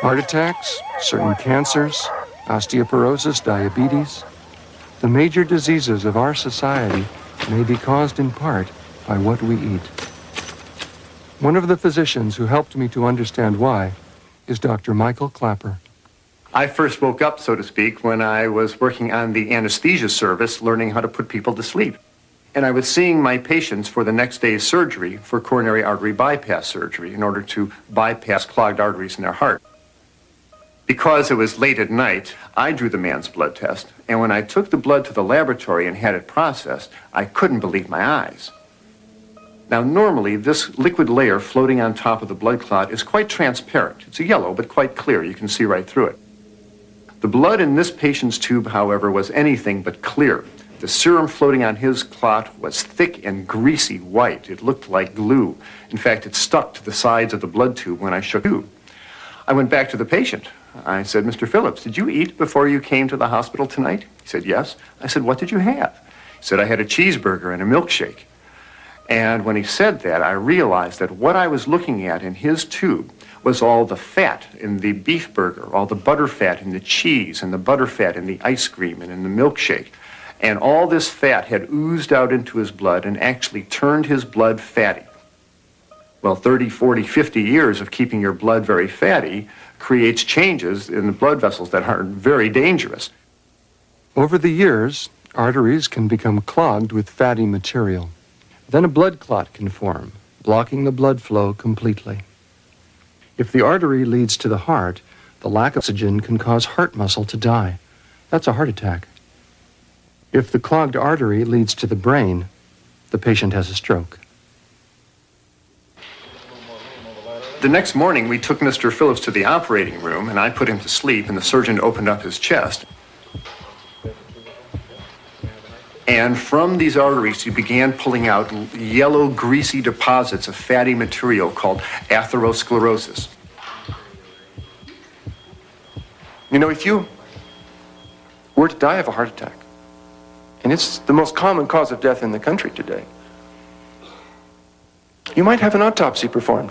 Heart attacks, certain cancers, osteoporosis, diabetes. The major diseases of our society may be caused in part by what we eat. One of the physicians who helped me to understand why is Dr. Michael Clapper. I first woke up, so to speak, when I was working on the anesthesia service, learning how to put people to sleep. And I was seeing my patients for the next day's surgery for coronary artery bypass surgery in order to bypass clogged arteries in their heart. Because it was late at night, I drew the man's blood test, and when I took the blood to the laboratory and had it processed, I couldn't believe my eyes. Now, normally, this liquid layer floating on top of the blood clot is quite transparent. It's a yellow, but quite clear. You can see right through it. The blood in this patient's tube, however, was anything but clear. The serum floating on his clot was thick and greasy white. It looked like glue. In fact, it stuck to the sides of the blood tube when I shook the tube. I went back to the patient. I said, "Mr. Phillips, did you eat before you came to the hospital tonight?" He said, "Yes." I said, "What did you have?" He said, "I had a cheeseburger and a milkshake." And when he said that, I realized that what I was looking at in his tube was all the fat in the beef burger, all the butter fat in the cheese, and the butter fat in the ice cream and in the milkshake. And all this fat had oozed out into his blood and actually turned his blood fatty. Well, 30, 40, 50 years of keeping your blood very fatty creates changes in the blood vessels that are very dangerous. Over the years, arteries can become clogged with fatty material. Then a blood clot can form, blocking the blood flow completely. If the artery leads to the heart, the lack of oxygen can cause heart muscle to die. That's a heart attack. If the clogged artery leads to the brain, the patient has a stroke. The next morning, we took Mr. Phillips to the operating room, and I put him to sleep, and the surgeon opened up his chest. And from these arteries, he began pulling out yellow, greasy deposits of fatty material called atherosclerosis. You know, if you were to die of a heart attack, and it's the most common cause of death in the country today, you might have an autopsy performed.